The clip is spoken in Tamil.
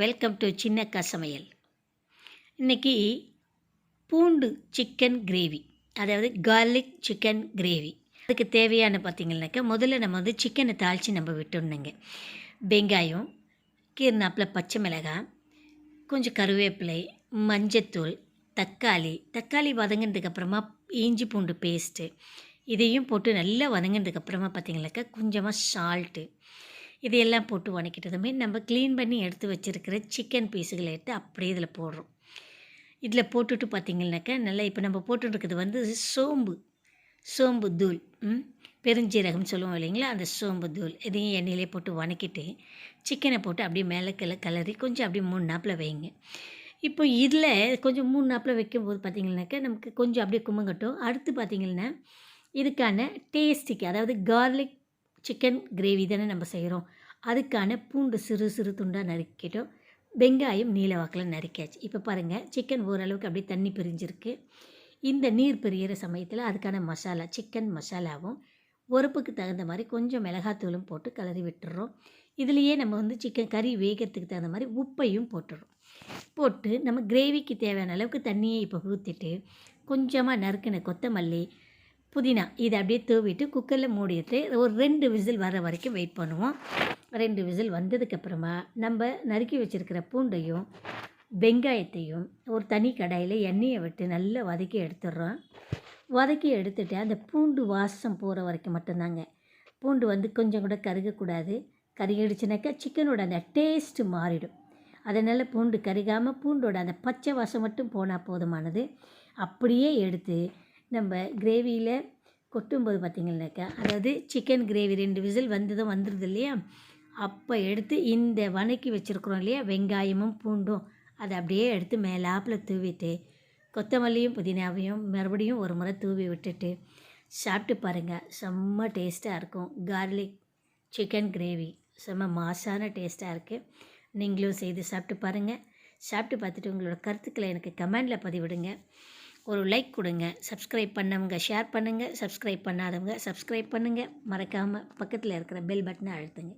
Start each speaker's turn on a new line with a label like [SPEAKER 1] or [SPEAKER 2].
[SPEAKER 1] வெல்கம் டு சின்னக்கா சமையல். இன்றைக்கி பூண்டு சிக்கன் கிரேவி, அதாவது கார்லிக் சிக்கன் கிரேவி. அதுக்கு தேவையான பார்த்திங்கனாக்கா, முதல்ல நம்ம சிக்கனை தாளித்து நம்ம விட்டுடணுங்க. வெங்காயம், கீர்னாப்பில் பச்சை மிளகாய், கொஞ்சம் கருவேப்பிலை, மஞ்சத்தூள், தக்காளி வதங்கினதுக்கப்புறமா இஞ்சி பூண்டு பேஸ்ட்டு இதையும் போட்டு நல்லா வதங்கினதுக்கப்புறமா பார்த்திங்கனாக்கா கொஞ்சமாக சால்ட்டு இதையெல்லாம் போட்டு வதக்கிட்டதுமே நம்ம க்ளீன் பண்ணி எடுத்து வச்சுருக்கிற சிக்கன் பீஸுகளை எடுத்து அப்படியே இதில் போடுறோம். இதில் போட்டுட்டு பார்த்திங்கனாக்கா நல்லா இப்போ நம்ம போட்டுருக்கிறது சோம்பு தூள், பெருஞ்சீரகம் சொல்லுவோம் இல்லைங்களா, அந்த சோம்பு தூள் இதையும் எண்ணெயிலே போட்டு வதக்கிட்டு சிக்கனை போட்டு அப்படியே மேலே கலரி கொஞ்சம் அப்படியே 3 நாப்பில் வைங்க. இப்போ இதில் கொஞ்சம் 3 நாப்பில் வைக்கும்போது பார்த்திங்கனாக்கா நமக்கு கொஞ்சம் அப்படியே கும்மங்கட்டும். அடுத்து பார்த்திங்கன்னா இதுக்கான டேஸ்ட்டுக்கு, அதாவது கார்லிக் சிக்கன் கிரேவி தானே நம்ம செய்கிறோம், அதுக்கான பூண்டு சிறு சிறு துண்டாக நறுக்கிட்டோம், வெங்காயம் நீல வாக்கில் நறுக்கியாச்சு. இப்போ பாருங்கள், சிக்கன் ஓரளவுக்கு அப்படியே தண்ணி பிரிஞ்சிருக்கு. இந்த நீர் பிரியிற சமயத்தில் அதுக்கான மசாலா, சிக்கன் மசாலாவும் உரப்புக்கு தகுந்த மாதிரி கொஞ்சம் மிளகாத்தூளும் போட்டு கலரி விட்டுறோம். இதுலேயே நம்ம சிக்கன் கறி வேகிறதுக்கு தகுந்த மாதிரி உப்பையும் போட்டு நம்ம கிரேவிக்கு தேவையான அளவுக்கு தண்ணியை இப்போ ஊற்றிட்டு கொஞ்சமாக நறுக்கின கொத்தமல்லி, புதினா இதை அப்படியே தூவிட்டு குக்கரில் மூடிட்டு ஒரு 2 விசில் வர வரைக்கும் வெயிட் பண்ணுவோம். 2 விசில் வந்ததுக்கப்புறமா நம்ம நறுக்கி வச்சுருக்கிற பூண்டையும் வெங்காயத்தையும் ஒரு தனி கடாயில் எண்ணெயை விட்டு நல்லா வதக்கி எடுத்துடுறோம். வதக்கி எடுத்துகிட்டு அந்த பூண்டு வாசம் போகிற வரைக்கும் மட்டும்தாங்க. பூண்டு கொஞ்சம் கூட கருகக்கூடாது. கருகிடுச்சுனாக்கா சிக்கனோட அந்த டேஸ்ட்டு மாறிடும். அதனால் பூண்டு கருகாமல் பூண்டோட அந்த பச்சை வாசம் மட்டும் போனால் போதுமானது. அப்படியே எடுத்து நம்ம கிரேவியில் கொட்டும்போது பார்த்திங்கனாக்கா, அதாவது சிக்கன் கிரேவி 2 விசில் வந்துடுது இல்லையா, அப்போ எடுத்து இந்த வதக்கி வச்சுருக்குறோம் இல்லையா வெங்காயமும் பூண்டும், அதை அப்படியே எடுத்து மேலாப்பில் தூவிட்டு கொத்தமல்லியும் புதினாவையும் மறுபடியும் ஒரு முறை தூவி விட்டுட்டு சாப்பிட்டு பாருங்கள். செம்ம டேஸ்ட்டாக இருக்கும். கார்லிக் சிக்கன் கிரேவி செம்ம மாசான டேஸ்ட்டாக இருக்குது. நீங்களும் செய்து சாப்பிட்டு பாருங்கள். சாப்பிட்டு பார்த்துட்டு உங்களோட கருத்துக்களை எனக்கு கமெண்டில் பதிவிடுங்க. ஒரு லைக் கொடுங்க. சப்ஸ்கிரைப் பண்ணவங்க ஷேர் பண்ணுங்கள், சப்ஸ்கிரைப் பண்ணாதவங்க சப்ஸ்கிரைப் பண்ணுங்கள். மறக்காமல் பக்கத்தில் இருக்கிற பெல் பட்டனை அழுத்துங்க.